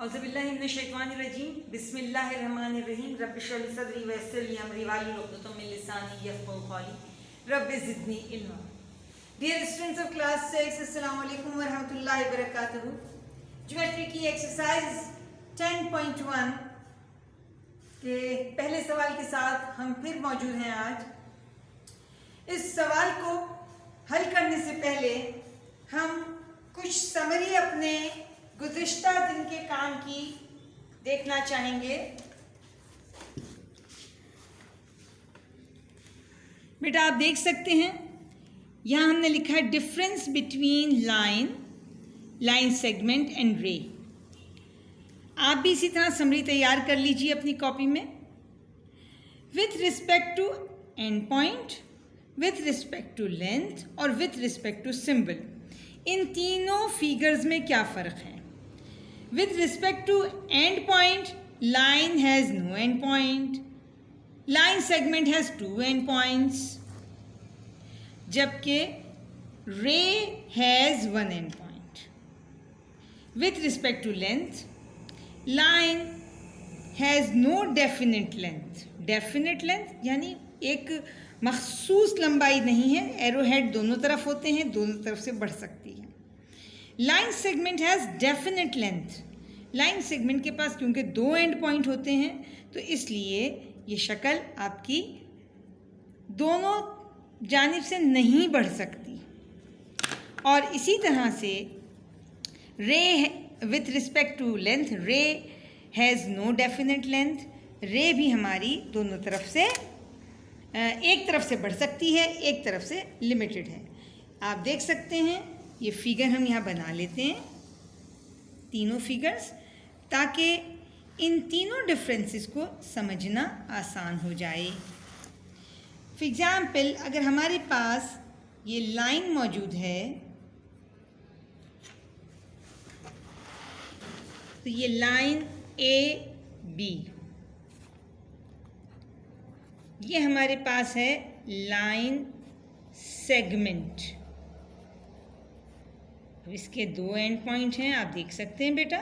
औज़ुबिल्लाहिमिनश्शैतानिर्रजीम बिस्मिल्लाहिर्रहमानिर्रहीम रब्बिश्रह ली सदरी वयस्सिर ली अमरी वाहलुल उक़दतम मिन लिसानी यफ़क़हू क़ौली rabbi ज़िदनी इल्मा। Dear students of class 6, अस्सलाम वालेकुम व रहमतुल्लाहि व बरकातुहू। ज्योमेट्री की एक्सरसाइज 10.1 के पहले सवाल के साथ हम फिर मौजूद हैं। आज इस सवाल को हल करने से पहले हम कुछ समरी अपने गुज़िश्ता दिन के काम की देखना चाहेंगे। बेटा आप देख सकते हैं यहाँ हमने लिखा है difference between line segment and रे। आप भी इसी तरह समरी तैयार कर लीजिए अपनी कॉपी में। With respect to end point, with respect to length और विथ रिस्पेक्ट टू सिंबल, इन तीनों फिगर्स में क्या फ़र्क है। With respect to end point, line has no end point. Line segment has two end points. जबकि ray has one end point. With respect to length, line has no definite length. Definite length यानी एक मखसूस लंबाई नहीं है। Arrow head दोनों तरफ होते हैं, दोनों तरफ से बढ़ सकती है। Line segment has definite length. Line segment के पास क्योंकि दो एंड पॉइंट होते हैं तो इसलिए ये शक्ल आपकी दोनों जानिब से नहीं बढ़ सकती। और इसी तरह से रे विथ रिस्पेक्ट टू लेंथ, रे हैज़ नो डेफिनेट लेंथ। रे भी हमारी दोनों तरफ से एक तरफ से बढ़ सकती है, एक तरफ से लिमिटेड है। आप देख सकते हैं ये फिगर हम यहाँ बना लेते हैं, तीनों फिगर्स, ताकि इन तीनों डिफरेंसेस को समझना आसान हो जाए। फॉर एग्ज़ाम्पल अगर हमारे पास ये लाइन मौजूद है तो ये लाइन ए बी, ये हमारे पास है लाइन सेगमेंट। इसके दो एंड पॉइंट हैं, आप देख सकते हैं बेटा।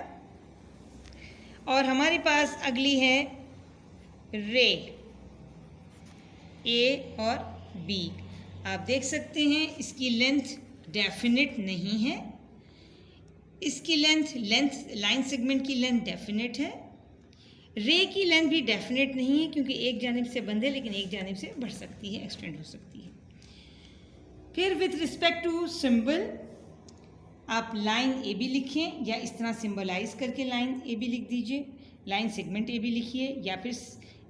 और हमारे पास अगली है रे, ए और बी। आप देख सकते हैं इसकी लेंथ डेफिनेट नहीं है। इसकी लेंथ लाइन सेगमेंट की लेंथ डेफिनेट है। रे की लेंथ भी डेफिनेट नहीं है क्योंकि एक जानिब से बंद है लेकिन एक जानिब से बढ़ सकती है, एक्सटेंड हो सकती है। फिर विथ रिस्पेक्ट टू सिंबल आप लाइन ए बी लिखें या इस तरह सिंबलाइज करके लाइन ए बी लिख दीजिए। लाइन सेगमेंट ए बी लिखिए या फिर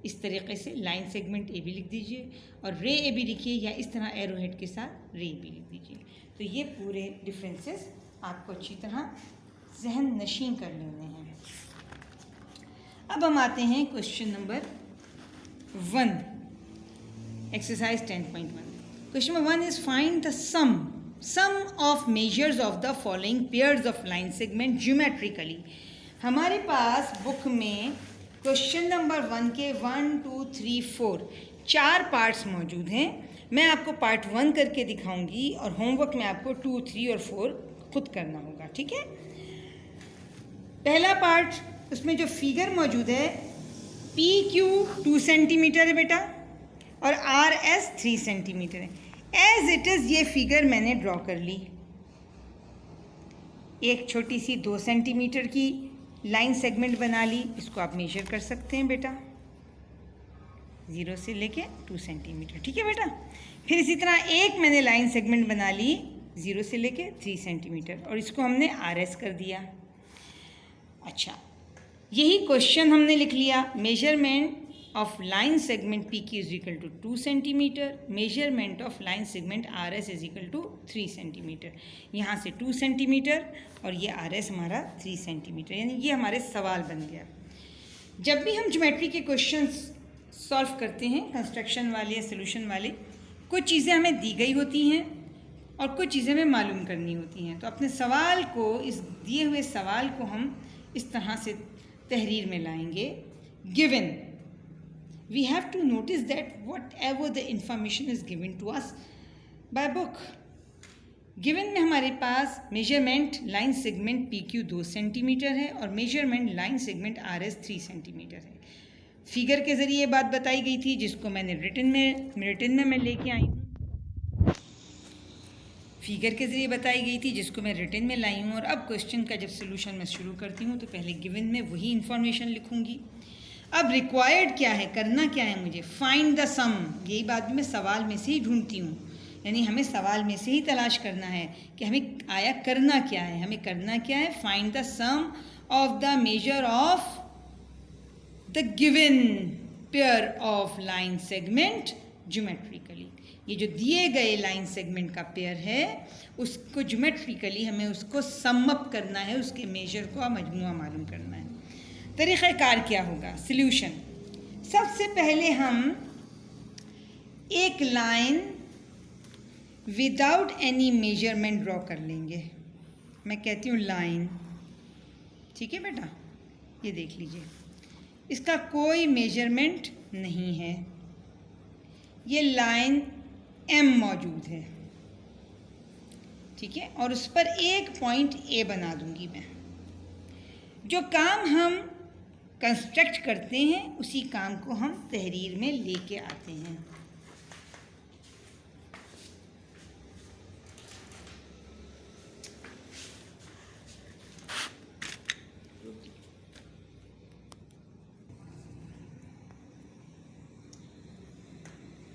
इस तरीके से लाइन सेगमेंट ए बी लिख दीजिए। और रे ए बी लिखिए या इस तरह एरो हेड के साथ रे ए बी लिख दीजिए। तो ये पूरे डिफरेंसेस आपको अच्छी तरह जहन नशीं कर लेने हैं। अब हम आते हैं question number 1, exercise 10.1। Question number 1 is find the sum of measures of the following pairs of line segment geometrically. हमारे पास बुक में क्वेश्चन नंबर 1 के 1, 2, 3, 4 4 पार्ट्स मौजूद हैं। मैं आपको पार्ट 1 करके दिखाऊंगी और होमवर्क में आपको 2, 3 और 4 खुद करना होगा, ठीक है। पहला पार्ट, उसमें जो फिगर मौजूद है पी क्यू 2 सेंटीमीटर है बेटा और आर एस 3 सेंटीमीटर है। एज इट इज़ ये फिगर मैंने ड्रॉ कर ली। एक छोटी सी 2 सेंटीमीटर की लाइन सेगमेंट बना ली। इसको आप मेजर कर सकते हैं बेटा, 0 से लेके 2 सेंटीमीटर, ठीक है बेटा। फिर इसी तरह एक मैंने लाइन सेगमेंट बना ली 0 से लेके 3 सेंटीमीटर और इसको हमने आर एस कर दिया। अच्छा, यही क्वेश्चन हमने लिख लिया। Measurement of line segment P Q is equal to 2 centimetre, measurement of line segment R S is equal to 3 centimetre. यहाँ से 2 सेंटीमीटर और ये आर एस हमारा 3 सेंटीमीटर, यानी ये हमारे सवाल बन गया। जब भी हम ज्योमेट्री के क्वेश्चंस सॉल्व करते हैं, कंस्ट्रक्शन वाले या सोल्यूशन वाले, कुछ चीज़ें हमें दी गई होती हैं और कुछ चीज़ें हमें मालूम करनी होती हैं। तो अपने सवाल को, इस दिए हुए सवाल को हम इस तरह से तहरीर में लाएंगे। Given, we have to notice that whatever the information is given to us by book, given में हमारे पास measurement line segment PQ 2 centimetre है और measurement line segment RS 3 centimetre है। फिगर के ज़रिए ये बात बताई गई थी जिसको मैंने रिटन में मैं लेके आई हूँ। फिगर के ज़रिए बताई गई थी जिसको मैं रिटन में लाई हूँ। और अब क्वेश्चन का जब सोल्यूशन मैं शुरू करती हूँ तो पहले गिवन में वही इन्फॉर्मेशन लिखूँगी। अब रिक्वायर्ड क्या है, करना क्या है मुझे, फाइंड द सम। यही बात भी मैं सवाल में से ही ढूंढती हूँ, यानी हमें सवाल में से ही तलाश करना है कि हमें आया करना क्या है। हमें करना क्या है, find the sum of the measure of the given pair of line segment geometrically. ये जो दिए गए लाइन सेगमेंट का पेयर है उसको ज्योमेट्रिकली हमें उसको सम अप करना है, उसके मेजर को मजमुआ मालूम करना है। तरीक़ाकार क्या होगा, सल्यूशन। सबसे पहले हम एक line without any measurement draw कर लेंगे। मैं कहती हूँ लाइन, ठीक है बेटा, ये देख लीजिए, इसका कोई मेजरमेंट नहीं है, ये लाइन M मौजूद है, ठीक है, और उस पर एक पॉइंट A बना दूंगी मैं। जो काम हम कंस्ट्रक्ट करते हैं उसी काम को हम तहरीर में लेके आते हैं।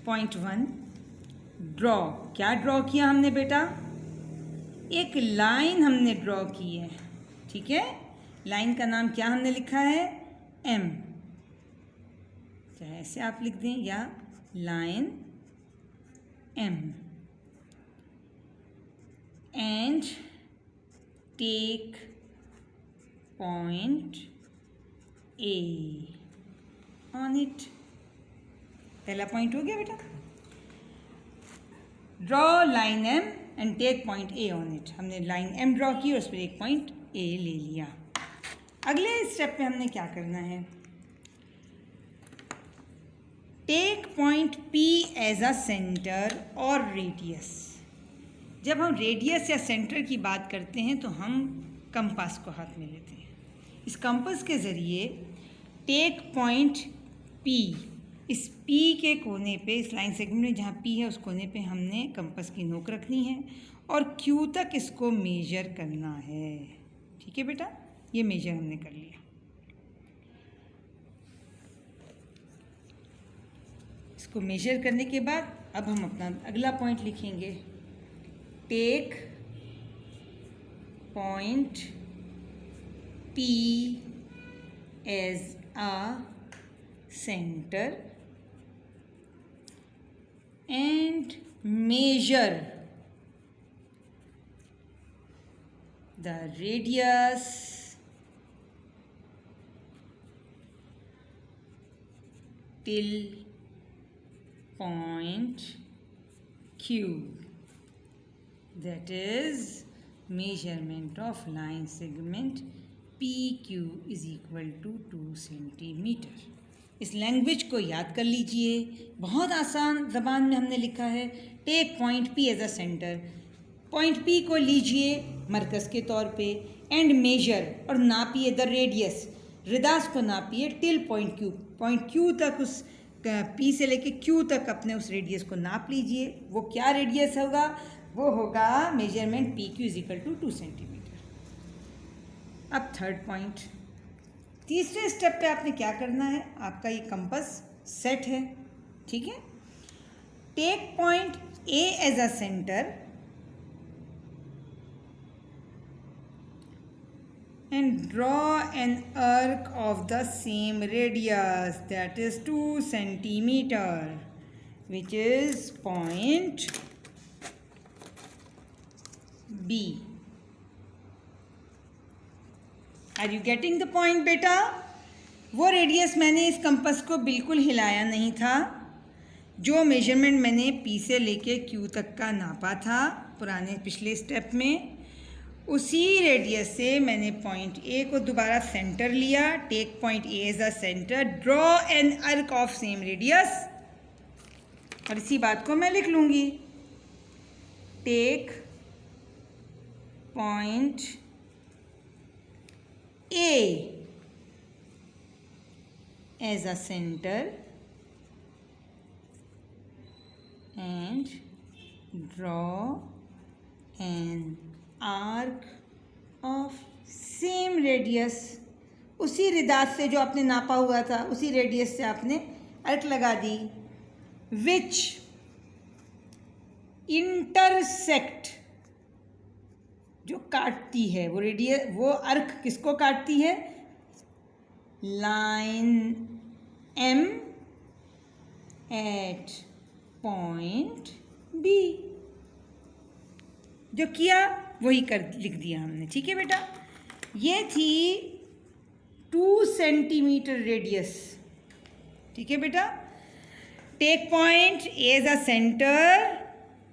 Point 1, draw. क्या ड्रॉ किया हमने बेटा, एक लाइन हमने ड्रॉ की है, ठीक है। लाइन का नाम क्या हमने लिखा है, M, चाहे ऐसे आप लिख दें या line M, and take point A on it. पहला पॉइंट हो गया बेटा, draw line M and take point A on it. हमने लाइन M ड्रॉ की और उस पर एक पॉइंट A ले लिया। अगले स्टेप पे हमने क्या करना है, take point P as a centre और रेडियस। जब हम रेडियस या सेंटर की बात करते हैं तो हम कंपास को हाथ में लेते हैं। इस कंपास के ज़रिए टेक पॉइंट P, इस P के कोने पे, इस लाइन सेगमेंट में जहाँ P है उस कोने पे हमने कंपास की नोक रखनी है और Q तक इसको मेजर करना है, ठीक है बेटा। ये मेजर हमने कर लिया। इसको मेजर करने के बाद अब हम अपना अगला पॉइंट लिखेंगे, take point P as a centre and measure the radius till point Q, that is measurement of line segment PQ is equal to 2 centimetre. इस लैंग्वेज को याद कर लीजिए, बहुत आसान ज़बान में हमने लिखा है, take point P as a centre. Point P को लीजिए मरकज़ के तौर पे एंड मेजर, और नापिए द रेडियस, रिदास को नापिए till point Q, point Q तक, उस P से लेके Q तक अपने उस रेडियस को नाप लीजिए। वो क्या रेडियस होगा, वो होगा measurement PQ is equal to 2 centimetre. अब थर्ड पॉइंट, तीसरे स्टेप पे आपने क्या करना है, आपका ये कंपास सेट है, ठीक है। Take point A as a centre and draw an arc of the same radius, that is 2 centimetre, which is point B। Are you getting the point बेटा। वो रेडियस मैंने इस कंपास को बिल्कुल हिलाया नहीं था, जो मेजरमेंट मैंने P से लेके Q तक का नापा था पुराने पिछले स्टेप में, उसी रेडियस से मैंने पॉइंट A को दोबारा सेंटर लिया, take point A as a centre, draw an arc of same radius, और इसी बात को मैं लिख लूँगी, take point A as a center and draw an arc of same radius. उसी रिदात से जो आपने नापा हुआ था उसी रेडियस से आपने अर्क लगा दी, which intersect, जो काटती है वो रेडियस, वो अर्क किसको काटती है? Line M at point B। जो किया वही कर लिख दिया हमने, ठीक है बेटा। ये थी 2 सेंटीमीटर रेडियस, ठीक है बेटा। Take point as a centre,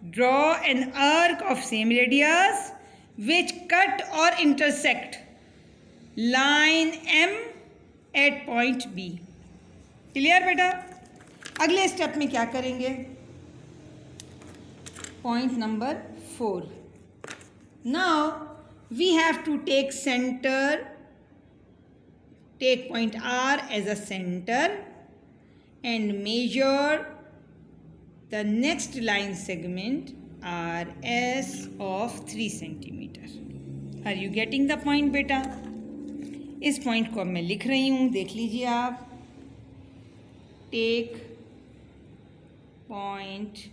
draw an arc of same radius which cut और intersect line M at point B। Clear बेटा। अगले स्टेप में क्या करेंगे? Point number 4। Now we have to take centre, take point R as a center and measure the next line segment RS of 3 centimeter. Are you getting the point बेटा? इस point को अब मैं लिख रही हूँ, देख लीजिए आप। Take point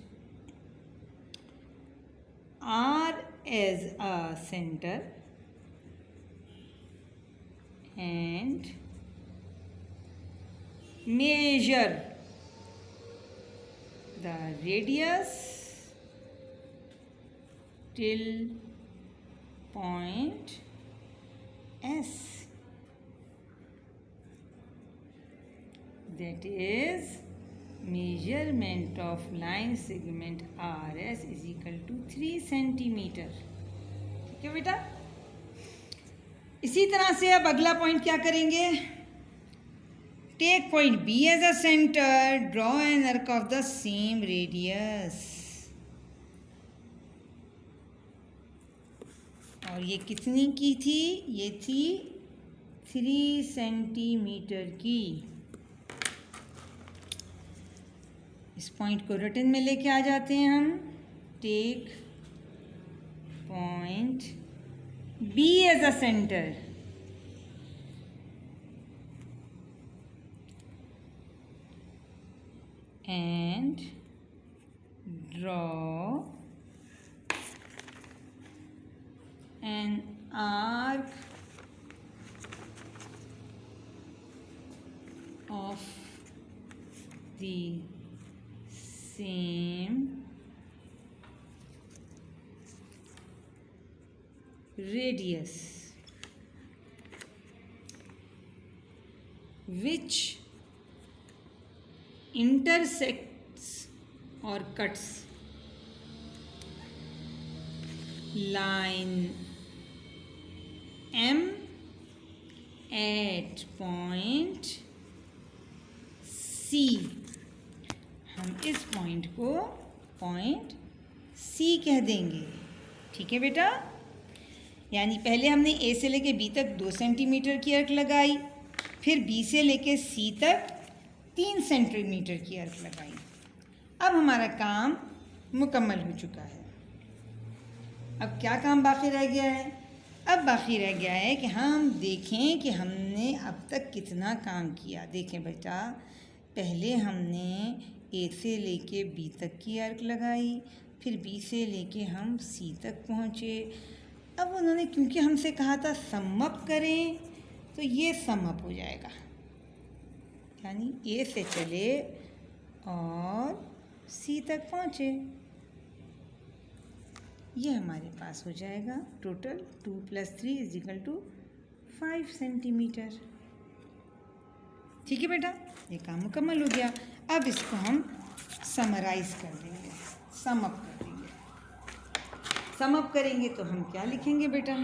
R as a center and measure the radius till point S, that is measurement of line segment RS is equal to 3 centimeter। ठीक है बेटा। इसी तरह से अब अगला पॉइंट क्या करेंगे? Take point B as a centre, draw an arc of the same radius. और ये कितनी की थी? ये थी 3 सेंटीमीटर की। इस पॉइंट को रिटन में लेके आ जाते हैं हम। Take point B as a center and draw an arc of the same radius which intersects or cuts line M at point C। हम इस पॉइंट को पॉइंट C कह देंगे, ठीक है बेटा। यानी पहले हमने A से लेके B तक 2 सेंटीमीटर की अर्क लगाई, फिर B से लेके C तक 3 सेंटीमीटर की अर्क लगाई। अब हमारा काम मुकम्मल हो चुका है। अब क्या काम बाकी रह गया है? अब बाकी रह गया है कि हम देखें कि हमने अब तक कितना काम किया। देखें बेटा, पहले हमने A से लेके B तक की अर्क लगाई, फिर B से लेके हम C तक पहुँचे। अब उन्होंने क्योंकि हमसे कहा था सम अप करें, तो ये सम अप हो जाएगा। यानी A से चले और C तक पहुँचे, ये हमारे पास हो जाएगा टोटल 2 + 3 = 5 सेंटीमीटर। ठीक है बेटा, ये काम मुकम्मल हो गया। अब इसको हम समराइज़ कर देंगे, सम अप कर देंगे। सम अप करेंगे तो हम क्या लिखेंगे बेटा?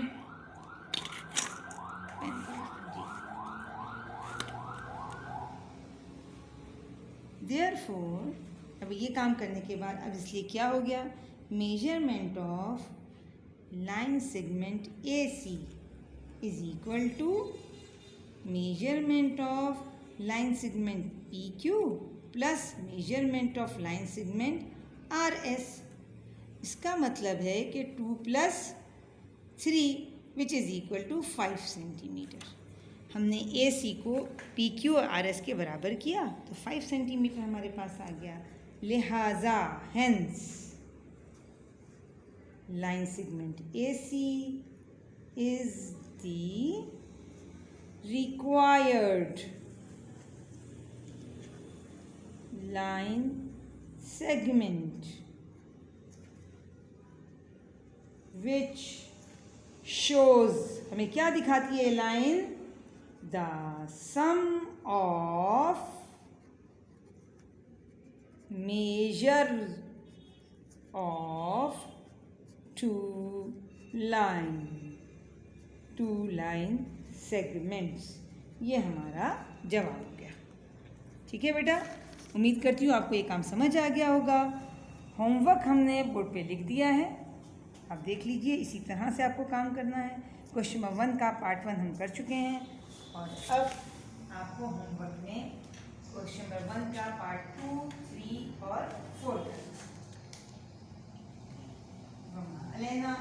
देयरफॉर अब ये काम करने के बाद अब इसलिए क्या हो गया? Measurement of line segment AC is equal to measurement of line segment PQ plus measurement of line segment RS. इसका मतलब है कि 2 + 3 which is equal to 5 centimetre. हमने AC को PQ और RS के बराबर किया तो 5 सेंटीमीटर हमारे पास आ गया. लिहाजा hence line segment AC is the required line segment which shows, हमें क्या दिखाती है line? The sum of measure of two line segments. ये हमारा जवाब हो गया. ठीक है बेटा, उम्मीद करती हूँ आपको ये काम समझ आ गया होगा. होमवर्क हमने बोर्ड पे लिख दिया है, आप देख लीजिए. इसी तरह से आपको काम करना है. क्वेश्चन नंबर 1 का पार्ट 1 हम कर चुके हैं और अब आपको होमवर्क में क्वेश्चन नंबर 1 का पार्ट 2, 3 और 4 करना है. लेना